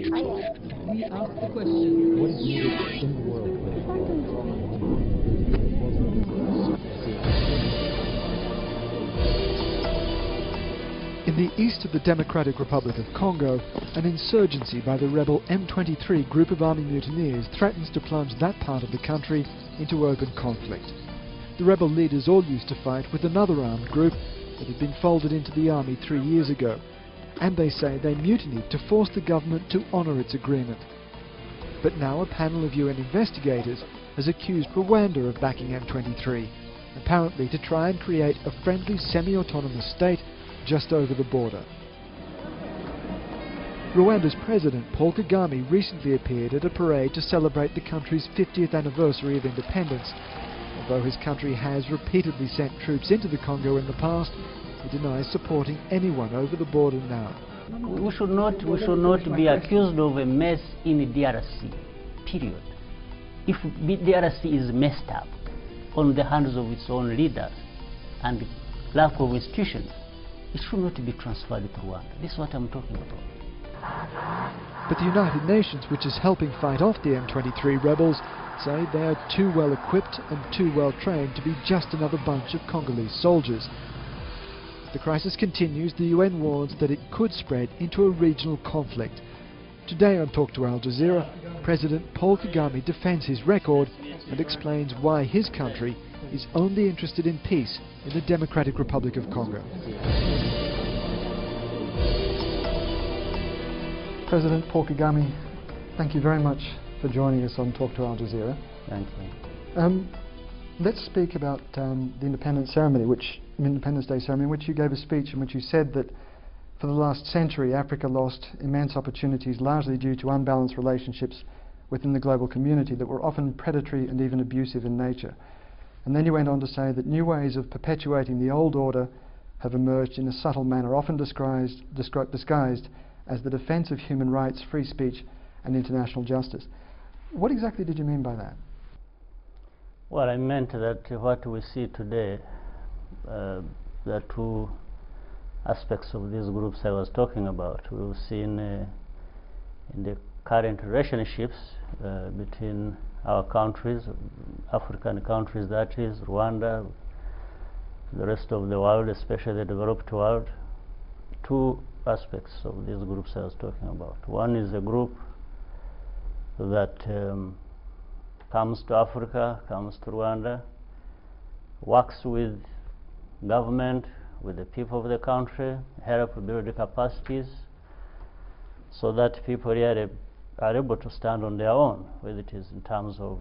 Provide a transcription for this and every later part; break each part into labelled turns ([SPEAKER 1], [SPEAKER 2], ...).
[SPEAKER 1] We ask the question, what is needed in the world
[SPEAKER 2] In the east of the Democratic Republic of Congo, an insurgency by the rebel M23 group of army mutineers threatens to plunge that part of the country into open conflict. The rebel leaders all used to fight with another armed group that had been folded into the army 3 years ago, and they say they mutinied to force the government to honour its agreement. But now a panel of UN investigators has accused Rwanda of backing M23, apparently to try and create a friendly semi-autonomous state just over the border. Rwanda's President Paul Kagame recently appeared at a parade to celebrate the country's 50th anniversary of independence. Although his country has repeatedly sent troops into the Congo in the past, he denies supporting anyone over the border now.
[SPEAKER 3] We should not be accused of a mess in the DRC, period. If the DRC is messed up on the hands of its own leaders and lack of institutions, it should not be transferred to Rwanda. This is what I'm talking about.
[SPEAKER 2] But the United Nations, which is helping fight off the M23 rebels, say they are too well equipped and too well trained to be just another bunch of Congolese soldiers. If the crisis continues, the UN warns that it could spread into a regional conflict. Today on Talk to Al Jazeera, President Paul Kagame defends his record and explains why his country is only interested in peace in the Democratic Republic of Congo.
[SPEAKER 4] President Paul Kagame, thank you very much for joining us on Talk to Al Jazeera.
[SPEAKER 3] Thank you.
[SPEAKER 4] Let's speak about the Independence Day ceremony, in which you gave a speech in which you said that for the last century Africa lost immense opportunities largely due to unbalanced relationships within the global community that were often predatory and even abusive in nature. And then you went on to say that new ways of perpetuating the old order have emerged in a subtle manner, often disguised as the defence of human rights, free speech and international justice. What exactly did you mean by that?
[SPEAKER 3] Well, I meant that what we see today, the two aspects of these groups I was talking about, we've seen in the current relationships between our countries, African countries that is, Rwanda, the rest of the world, especially the developed world, two aspects of these groups I was talking about. One is a group that comes to Africa, comes to Rwanda, works with government, with the people of the country, help build the capacities so that people here are able to stand on their own, whether it is in terms of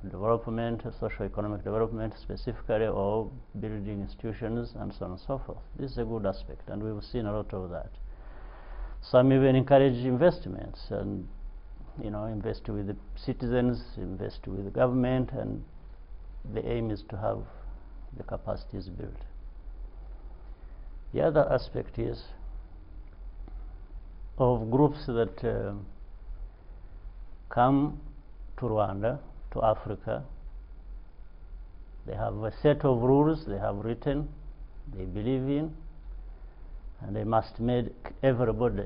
[SPEAKER 3] development, socio-economic development specifically, or building institutions and so on and so forth. This is a good aspect, and we've seen a lot of that. Some even encourage investments and invest with the citizens, invest with the government, and the aim is to have the capacities built. The other aspect is of groups that come to Rwanda, to Africa. They have a set of rules they have written, they believe in, and they must make everybody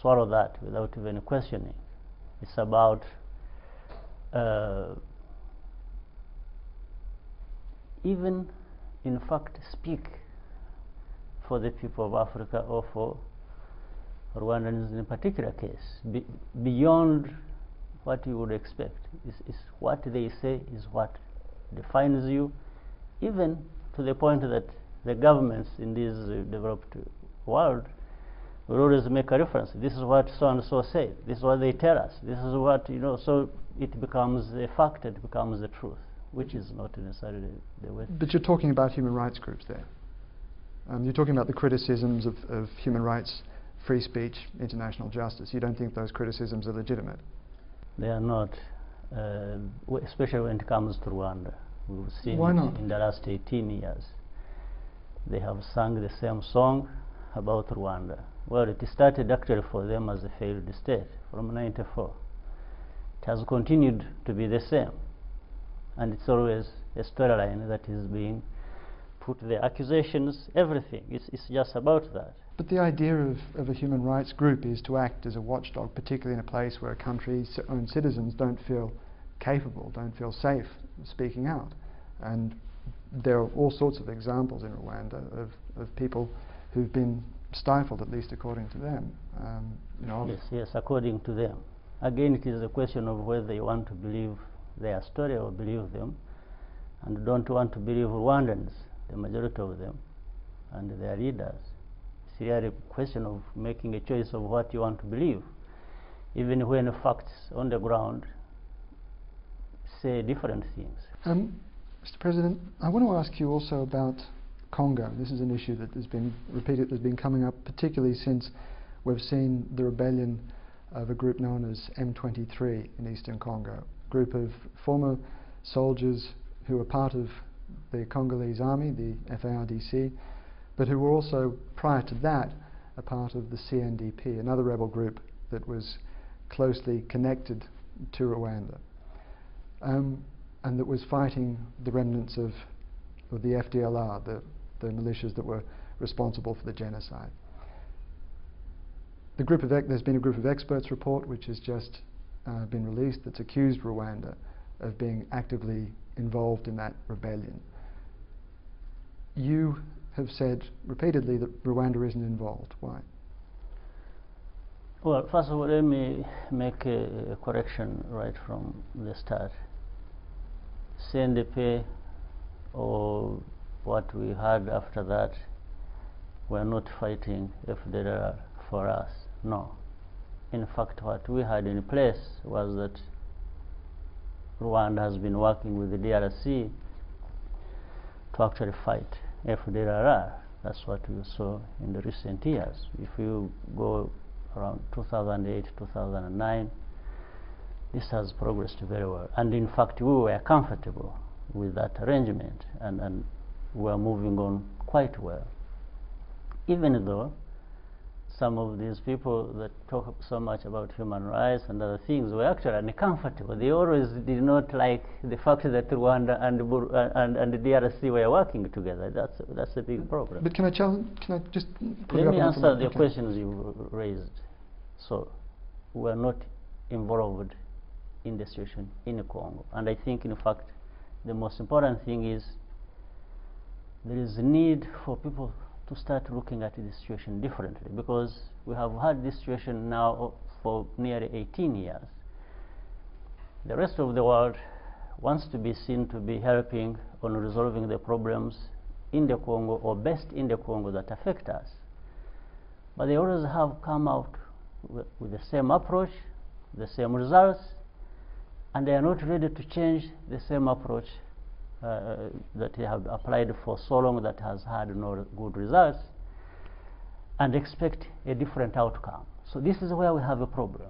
[SPEAKER 3] swallow that without even questioning. It's about even, in fact, speak for the people of Africa or for Rwandans in a particular case, beyond what you would expect. Is what they say is what defines you, even to the point that the governments in this developed world will always make a reference. This is what so and so said. This is what they tell us. This is what, so it becomes a fact, it becomes the truth, which is not necessarily the way.
[SPEAKER 4] But you're talking about human rights groups there. You're talking about the criticisms of human rights, free speech, international justice. You don't think those criticisms are legitimate?
[SPEAKER 3] They are not, especially when it comes to Rwanda. We've seen
[SPEAKER 4] Why not?
[SPEAKER 3] In the last 18 years, they have sung the same song about Rwanda. Well, it started actually for them as a failed state from '94. It has continued to be the same, and it's always a storyline that is being put, the accusations, everything. It's just about that.
[SPEAKER 4] But the idea of a human rights group is to act as a watchdog, particularly in a place where a country's own citizens don't feel capable, don't feel safe speaking out. And there are all sorts of examples in Rwanda of people who've been stifled, at least according to them.
[SPEAKER 3] Yes, according to them. Again, it is a question of whether you want to believe their story or believe them, and don't want to believe Rwandans, the majority of them, and their leaders. It's really a question of making a choice of what you want to believe, even when the facts on the ground say different things.
[SPEAKER 4] Mr. President, I want to ask you also about Congo. This is an issue that has been repeated, has been coming up particularly since we've seen the rebellion of a group known as M23 in eastern Congo, a group of former soldiers who were part of the Congolese army, the FARDC, but who were also, prior to that, a part of the CNDP, another rebel group that was closely connected to Rwanda, and that was fighting the remnants of the FDLR, the militias that were responsible for the genocide. There's been a group of experts report which has just been released that's accused Rwanda of being actively involved in that rebellion. You have said repeatedly that Rwanda isn't involved. Why?
[SPEAKER 3] Well, first of all, let me make a correction right from the start. CNDP, or what we had after that, were not fighting FDLR for us. No. In fact, what we had in place was that Rwanda has been working with the DRC to actually fight FDLR. That's what we saw in the recent years. If you go around 2008, 2009, this has progressed very well. And in fact, we were comfortable with that arrangement, and we are moving on quite well. Even though some of these people that talk so much about human rights and other things were actually uncomfortable. They always did not like the fact that Rwanda and the DRC were working together. That's a big problem.
[SPEAKER 4] But can I just put
[SPEAKER 3] Let
[SPEAKER 4] it
[SPEAKER 3] me
[SPEAKER 4] up
[SPEAKER 3] answer the questions you raised. So, we are not involved in the situation in Congo. And I think, in fact, the most important thing is there is a need for people to start looking at the situation differently, because we have had this situation now for nearly 18 years. The rest of the world wants to be seen to be helping on resolving the problems in the Congo or based in the Congo that affect us. But they always have come out with the same approach, the same results, and they are not ready to change the same approach that they have applied for so long that has had no good results, and expect a different outcome. So this is where we have a problem.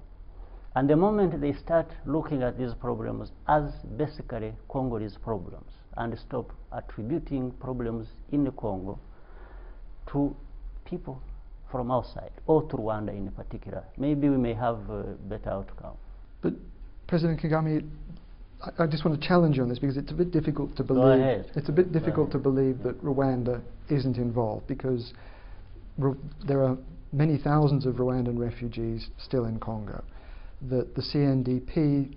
[SPEAKER 3] And the moment they start looking at these problems as basically Congolese problems and stop attributing problems in the Congo to people from outside, or to Rwanda in particular, maybe we may have a better outcome.
[SPEAKER 4] But President Kagame, I just want to challenge you on this, because it's a bit difficult to believe.
[SPEAKER 3] Go ahead.
[SPEAKER 4] It's a bit difficult to believe that Rwanda isn't involved, because there are many thousands of Rwandan refugees still in Congo. That the CNDP,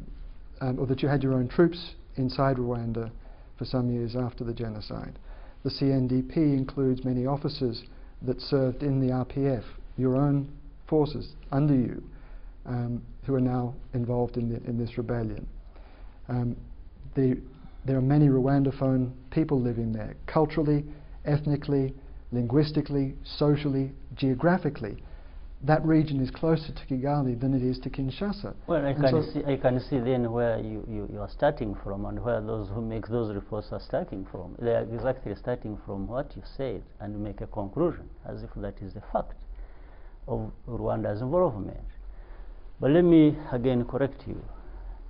[SPEAKER 4] or that you had your own troops inside Rwanda for some years after the genocide. The CNDP includes many officers that served in the RPF, your own forces under you, who are now involved in this rebellion. There are many Rwandophone people living there, culturally, ethnically, linguistically, socially, geographically. That region is closer to Kigali than it is to Kinshasa.
[SPEAKER 3] Well, I can see then where you are starting from, and where those who make those reports are starting from. They are exactly starting from what you said and make a conclusion as if that is the fact of Rwanda's involvement. But let me again correct you.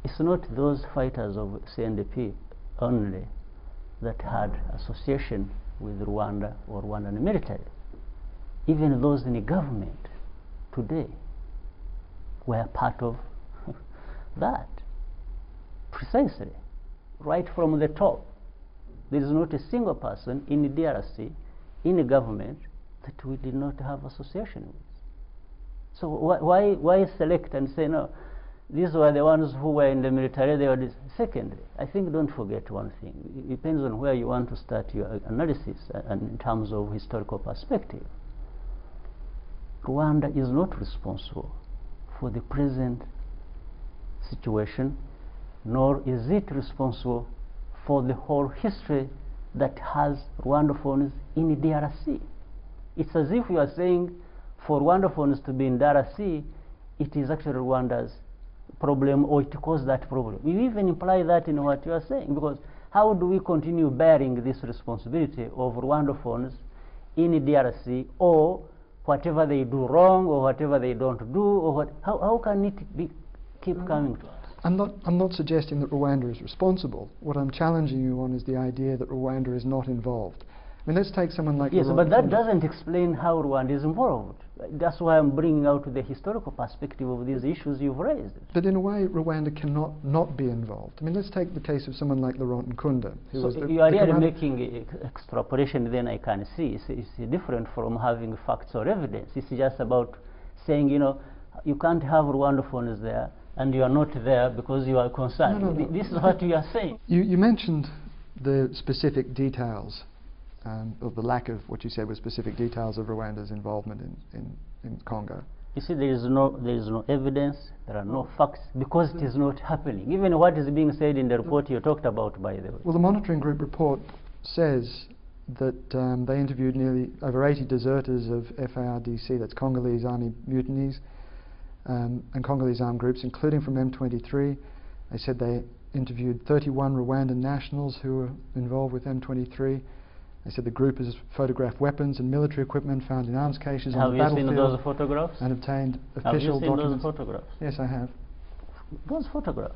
[SPEAKER 3] It's not those fighters of CNDP only that had association with Rwanda or Rwandan military. Even those in the government today were part of that. Precisely. Right from the top. There is not a single person in the DRC, in the government, that we did not have association with. So why select and say, no, these were the ones who were in the military, they were this. Secondly, I think don't forget one thing. It depends on where you want to start your analysis and in terms of historical perspective. Rwanda is not responsible for the present situation, nor is it responsible for the whole history that has Rwandophones in DRC. It's as if you are saying for Rwandophones to be in DRC, it is actually Rwanda's problem, or it caused that problem. You even imply that in what you are saying, because how do we continue bearing this responsibility of Rwandophones in DRC, or whatever they do wrong, or whatever they don't do, or how can it keep coming to us?
[SPEAKER 4] I'm not suggesting that Rwanda is responsible. What I'm challenging you on is the idea that Rwanda is not involved. I mean, let's take someone like
[SPEAKER 3] yes, but that doesn't explain how Rwanda is involved. That's why I'm bringing out the historical perspective of these issues you've raised.
[SPEAKER 4] But in a way, Rwanda cannot not be involved. I mean, let's take the case of someone like Laurent Nkunda.
[SPEAKER 3] So you are really making extrapolation, then I can see. It's different from having facts or evidence. It's just about saying, you know, you can't have Rwandophones there, and you are not there because you are concerned. No. This is what you are saying.
[SPEAKER 4] You mentioned the specific details, or the lack of what you said was specific details of Rwanda's involvement in Congo.
[SPEAKER 3] You see, there is no evidence, there are no facts, because it is not happening. Even what is being said in the report you talked about, by the way.
[SPEAKER 4] Well, the monitoring group report says that they interviewed nearly over 80 deserters of FARDC, that's Congolese army mutinies, and Congolese armed groups, including from M23. They said they interviewed 31 Rwandan nationals who were involved with M23. They said the group has photographed weapons and military equipment found in arms caches on the battlefield.
[SPEAKER 3] Have you seen those photographs?
[SPEAKER 4] And obtained official
[SPEAKER 3] documents. Have you seen
[SPEAKER 4] documents.
[SPEAKER 3] Those photographs?
[SPEAKER 4] Yes, I have.
[SPEAKER 3] Those photographs?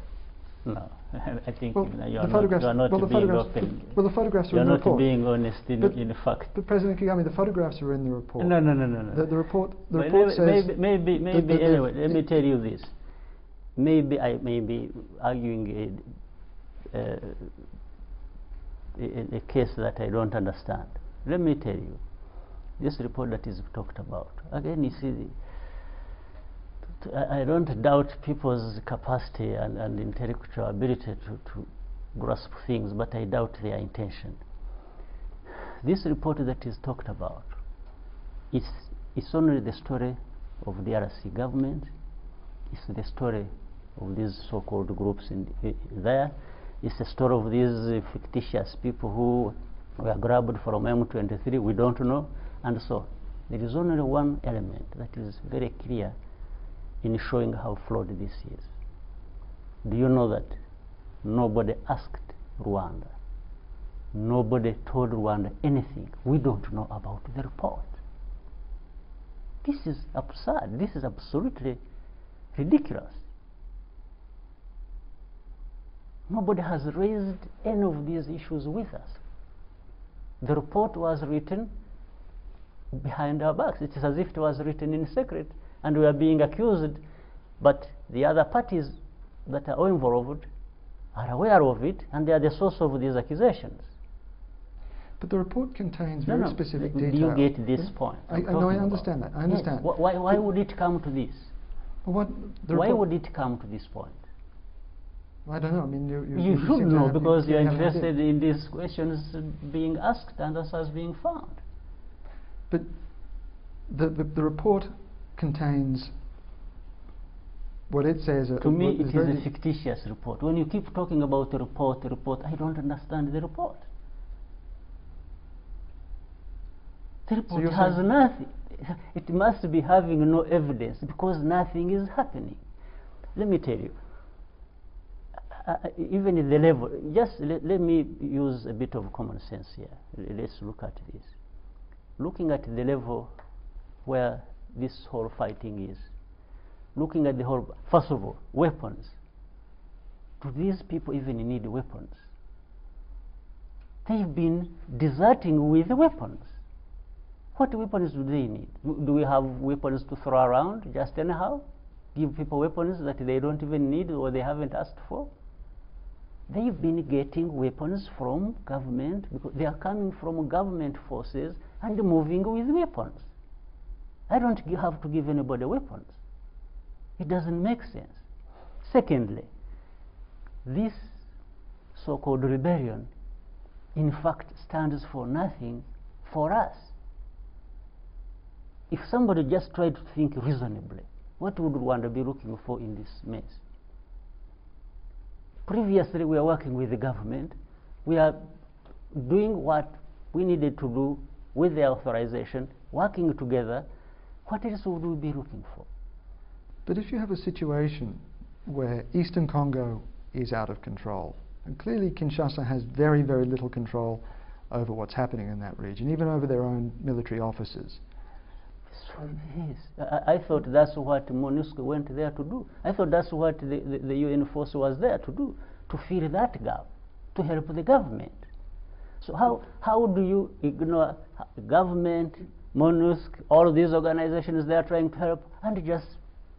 [SPEAKER 3] No, I think
[SPEAKER 4] well,
[SPEAKER 3] you are not being open.
[SPEAKER 4] Well, the photographs are in the report.
[SPEAKER 3] You are not being honest in fact.
[SPEAKER 4] But President Kagame, the photographs are in the report.
[SPEAKER 3] No.
[SPEAKER 4] The report says...
[SPEAKER 3] Maybe anyway, let me tell you this. Maybe I may be arguing a case that I don't understand. Let me tell you, this report that is talked about, again, you see, I don't doubt people's capacity and intellectual ability to grasp things, but I doubt their intention. This report that is talked about, it's only the story of the DRC government, it's the story of these so-called groups there. It's the story of these fictitious people who were grabbed from M23, we don't know, and so on. There is only one element that is very clear in showing how flawed this is. Do you know that nobody asked Rwanda? Nobody told Rwanda anything. We don't know about the report. This is absurd. This is absolutely ridiculous. Nobody has raised any of these issues with us. The report was written behind our backs. It is as if it was written in secret, and we are being accused, but the other parties that are involved are aware of it, and they are the source of these accusations.
[SPEAKER 4] But the report contains very specific details.
[SPEAKER 3] Do you get this point?
[SPEAKER 4] I understand that. I understand.
[SPEAKER 3] Yes. Why would it come to this?
[SPEAKER 4] Well,
[SPEAKER 3] why would it come to this point?
[SPEAKER 4] I don't know. I mean,
[SPEAKER 3] you should know, because you are interested in these questions being asked and answers being found.
[SPEAKER 4] But the report contains what it says.
[SPEAKER 3] To me, it is a fictitious report. When you keep talking about the report, I don't understand the report. The report has nothing. It must be having no evidence, because nothing is happening. Let me tell you. Even at the level, just let me use a bit of common sense here. Let's look at this. Looking at the level where this whole fighting is, looking at the whole, first of all, weapons. Do these people even need weapons? They've been deserting with weapons. What weapons do they need? Do we have weapons to throw around just anyhow? Give people weapons that they don't even need or they haven't asked for? they've been getting weapons from government because they are coming from government forces and moving with weapons. I don't have to give anybody weapons. It doesn't make sense. Secondly, this so-called rebellion in fact stands for nothing for us. If somebody just tried to think reasonably, what would Rwanda be looking for in this mess? Previously, we are working with the government. We are doing what we needed to do with the authorization, working together. What else would we be looking for?
[SPEAKER 4] But if you have a situation where Eastern Congo is out of control, and clearly Kinshasa has very, very little control over what's happening in that region, even over their own military officers.
[SPEAKER 3] Yes, I thought that's what MONUSCO went there to do. I thought that's what the UN force was there to do, to fill that gap, to help the government. So how do you ignore government, MONUSCO, all of these organizations they are trying to help, and just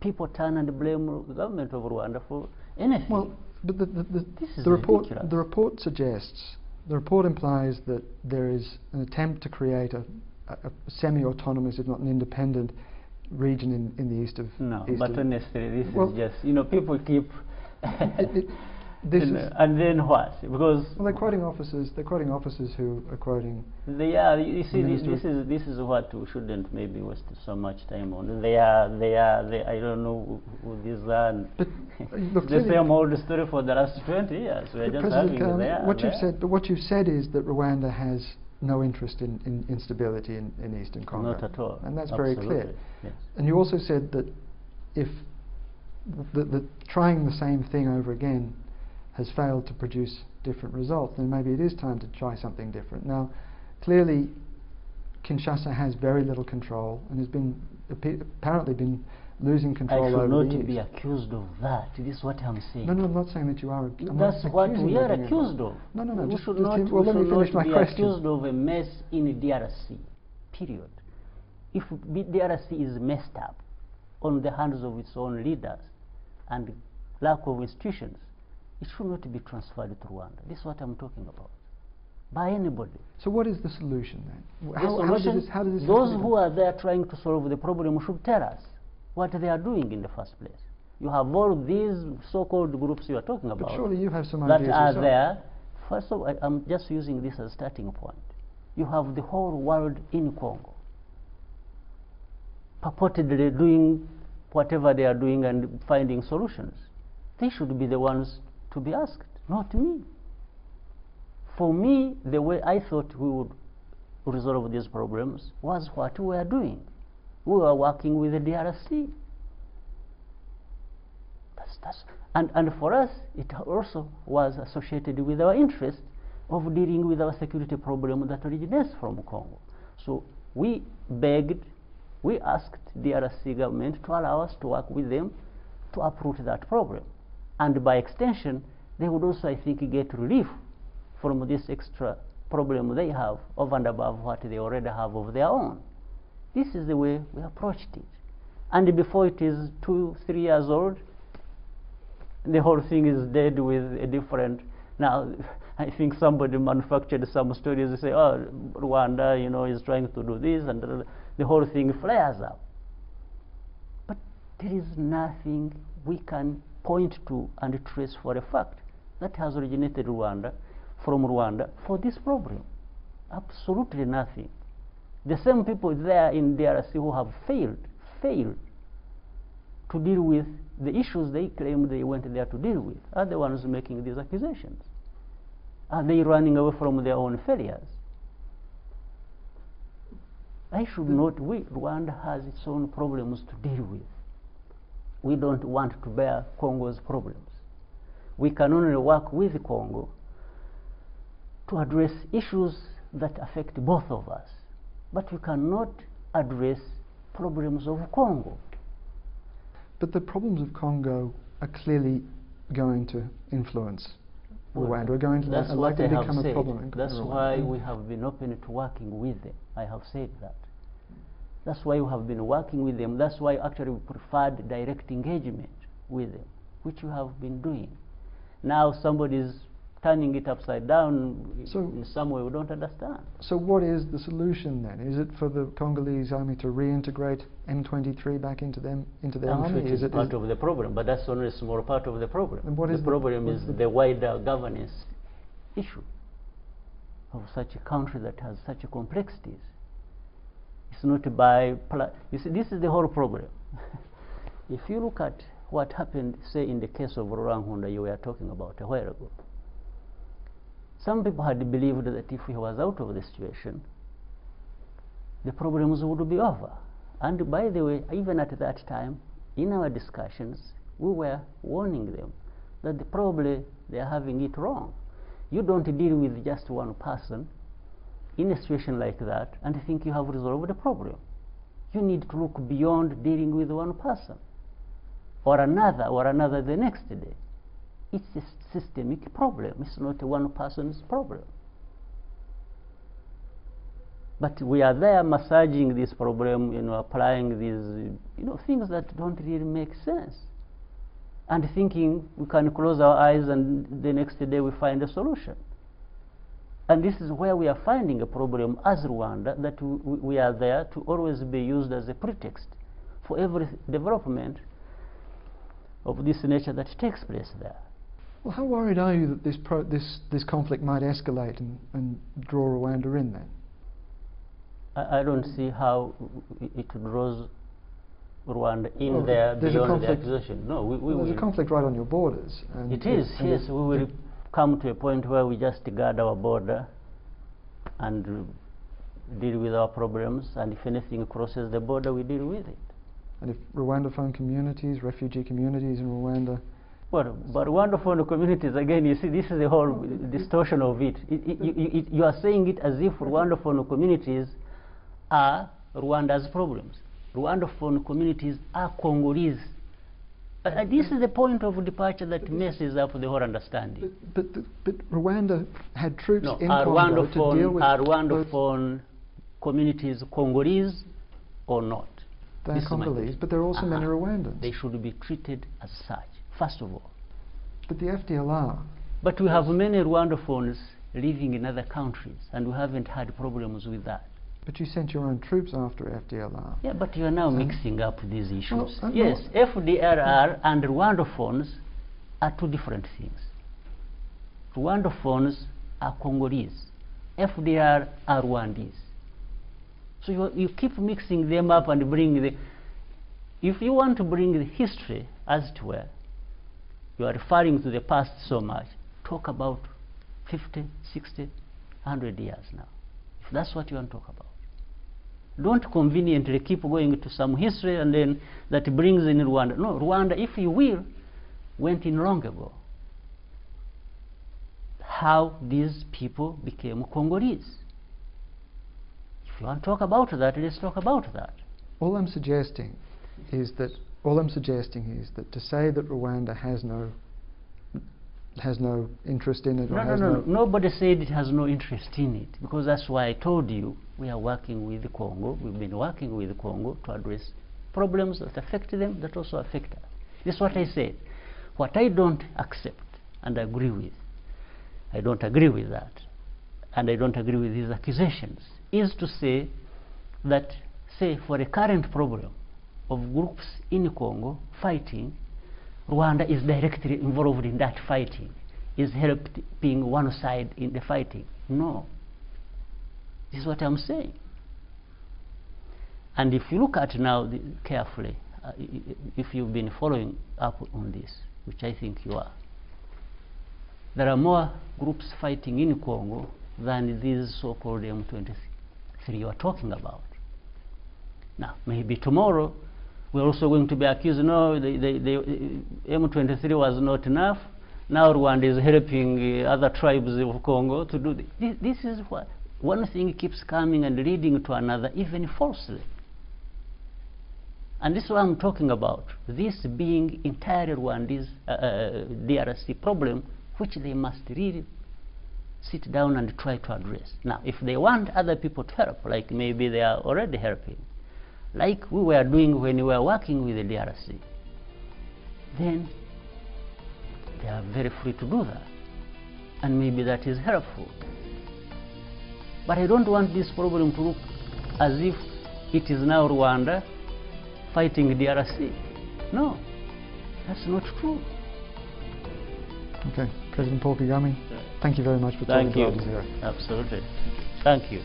[SPEAKER 3] people turn and blame the government of Rwanda for anything?
[SPEAKER 4] Well, but
[SPEAKER 3] this is
[SPEAKER 4] the report
[SPEAKER 3] ridiculous.
[SPEAKER 4] The report implies that there is an attempt to create a semi-autonomous, if not an independent, region in the east of...
[SPEAKER 3] No, but honestly, this is just, people keep... and then what? Because...
[SPEAKER 4] Well, they're quoting officers who are quoting...
[SPEAKER 3] They are, you see, this is what we shouldn't maybe waste so much time on. They are, I don't know who these are.
[SPEAKER 4] But, look,
[SPEAKER 3] the same old story for the last 20 years. We're just having
[SPEAKER 4] what you've said is that Rwanda has no interest in instability in Eastern Congo.
[SPEAKER 3] Not at all.
[SPEAKER 4] And that's
[SPEAKER 3] Absolutely.
[SPEAKER 4] very clear.
[SPEAKER 3] Yes.
[SPEAKER 4] And you also said that if trying the same thing over again has failed to produce different results, then maybe it is time to try something different. Now, clearly, Kinshasa has very little control and has apparently been losing control over the years.
[SPEAKER 3] I should not be accused of that. This is what I'm saying.
[SPEAKER 4] No, I'm not saying that you are.
[SPEAKER 3] That's what we are accused of.
[SPEAKER 4] No.
[SPEAKER 3] We
[SPEAKER 4] Just
[SPEAKER 3] should
[SPEAKER 4] let me finish my
[SPEAKER 3] be
[SPEAKER 4] question.
[SPEAKER 3] accused of a mess in DRC. Period. If DRC is messed up on the hands of its own leaders and lack of institutions, it should not be transferred to Rwanda. This is what I'm talking about. By anybody.
[SPEAKER 4] So what is the solution then?
[SPEAKER 3] How does this those who are there trying to solve the problem should tell us what they are doing in the first place. You have all these so-called groups you are talking about.
[SPEAKER 4] But surely you have some
[SPEAKER 3] that
[SPEAKER 4] ideas
[SPEAKER 3] are
[SPEAKER 4] yourself.
[SPEAKER 3] there. First of all, I'm just using this as a starting point. You have the whole world in Congo purportedly doing whatever they are doing and finding solutions. They should be the ones to be asked, not me. For me, the way I thought we would resolve these problems was what we were doing. We were working with the DRC. And for us, it also was associated with our interest of dealing with our security problem that originates from Congo. So we asked the DRC government to allow us to work with them to uproot that problem. And by extension, they would also, I think, get relief from this extra problem they have over and above what they already have of their own. This is the way we approached it. And before it is 2-3 years old, the whole thing is dead with a different... Now, I think somebody manufactured some stories. They say, oh, Rwanda, is trying to do this, and the whole thing flares up. But there is nothing we can point to and trace for a fact that has originated from Rwanda for this problem. Absolutely nothing. The same people there in DRC who have failed to deal with the issues they claim they went there to deal with are the ones making these accusations. Are they running away from their own failures? Rwanda has its own problems to deal with. We don't want to bear Congo's problems. We can only work with Congo to address issues that affect both of us. But we cannot address problems of Congo.
[SPEAKER 4] But the problems of Congo are clearly going to influence Rwanda. We're going to likely become a problem.
[SPEAKER 3] That's why we have been open to working with them. I have said that. That's why we have been working with them. That's why actually we preferred direct engagement with them, which we have been doing. Now somebody is turning it upside down
[SPEAKER 4] So-
[SPEAKER 3] in some way we don't understand.
[SPEAKER 4] So what is the solution then? Is it for the Congolese army to reintegrate M23 back into their
[SPEAKER 3] I'm
[SPEAKER 4] army?
[SPEAKER 3] sure it is part of the problem, but that's only a small part of the problem.
[SPEAKER 4] And what
[SPEAKER 3] the
[SPEAKER 4] is the-
[SPEAKER 3] problem
[SPEAKER 4] what's
[SPEAKER 3] is
[SPEAKER 4] the-
[SPEAKER 3] the wider governance issue of such a country that has such a complexities. It's not by you see, this is the whole problem. If you look at what happened, say, in the case of Rurankunda you were talking about a while ago, some people had believed that if he was out of the situation, the problems would be over. And by the way, even at that time, in our discussions, we were warning them that probably they are having it wrong. You don't deal with just one person in a situation like that and think you have resolved the problem. You need to look beyond dealing with one person or another the next day. It's a systemic problem. It's not a one person's problem. But we are there massaging this problem, applying these, things that don't really make sense, and thinking we can close our eyes and the next day we find a solution. And this is where we are finding a problem as Rwanda, that we are there to always be used as a pretext for every development of this nature that takes place there.
[SPEAKER 4] Well, how worried are you that this conflict might escalate and draw Rwanda in then?
[SPEAKER 3] I don't see how it draws Rwanda in
[SPEAKER 4] Well,
[SPEAKER 3] there
[SPEAKER 4] there's a
[SPEAKER 3] beyond the
[SPEAKER 4] conflict-
[SPEAKER 3] accusation. No, we
[SPEAKER 4] There's
[SPEAKER 3] will.
[SPEAKER 4] a conflict right on your borders. And
[SPEAKER 3] It is,
[SPEAKER 4] and
[SPEAKER 3] yes. We will come to a point where we just guard our border and deal with our problems, and if anything crosses the border, we deal with it.
[SPEAKER 4] And if Rwandophone communities, refugee communities in Rwanda...
[SPEAKER 3] Well, but Rwandophone communities, again, you see, this is the whole distortion of it. You are saying it as if Rwandophone communities are Rwanda's problems. Rwandophone communities are Congolese. This is the point of departure that messes up the whole understanding.
[SPEAKER 4] But Rwanda had troops
[SPEAKER 3] No,
[SPEAKER 4] in
[SPEAKER 3] are
[SPEAKER 4] Congo to deal with...
[SPEAKER 3] are
[SPEAKER 4] both-
[SPEAKER 3] Rwandophone communities Congolese or not?
[SPEAKER 4] They're
[SPEAKER 3] This is my
[SPEAKER 4] Congolese,
[SPEAKER 3] question.
[SPEAKER 4] but there are also many Rwandans.
[SPEAKER 3] They should be treated as such, first of all.
[SPEAKER 4] But the FDLR...
[SPEAKER 3] But we have many Rwandophones living in other countries, and we haven't had problems with that.
[SPEAKER 4] But you sent your own troops after FDLR.
[SPEAKER 3] Yeah, but you are now mixing up these issues.
[SPEAKER 4] Well,
[SPEAKER 3] Yes, FDLR and Rwandophones are two different things. Rwandophones are Congolese. FDLR are Rwandese. So you keep mixing them up and bring the... If you want to bring the history, as it were, you are referring to the past so much, talk about 50, 60, 100 years now. If that's what you want to talk about. Don't conveniently keep going to some history and then that brings in Rwanda. No, Rwanda, if you will, went in long ago. How these people became Congolese. If you want to talk about that, let's talk about that.
[SPEAKER 4] All I'm suggesting is that to say that Rwanda has no interest in it, or has
[SPEAKER 3] No. Nobody said it has no interest in it, because that's why I told you we are working with the Congo. We've been working with the Congo to address problems that affect them, that also affect us. This is what I said. What I don't accept and agree with, I don't agree with that, and I don't agree with these accusations, is to say that, say, for a current problem of groups in Congo fighting, Rwanda is directly involved in that fighting, is helping one side in the fighting. No. This is what I'm saying. And if you look at now carefully, if you've been following up on this, which I think you are, there are more groups fighting in Congo than these so-called M23 you are talking about. Now, maybe tomorrow we're also going to be accused, no, the M23 was not enough. Now Rwanda is helping other tribes of Congo to do this. This is what one thing keeps coming and leading to another, even falsely. And this is what I'm talking about. This being entirely Rwanda's DRC problem, which they must really sit down and try to address. Now, if they want other people to help, like maybe they are already helping, like we were doing when we were working with the DRC, then they are very free to do that. and maybe that is helpful. But I don't want this problem to look as if it is now Rwanda fighting DRC. No, that's not true.
[SPEAKER 4] Okay, President Paul Kagame, thank you very much for talking to Al Jazeera.
[SPEAKER 3] Absolutely. Thank you.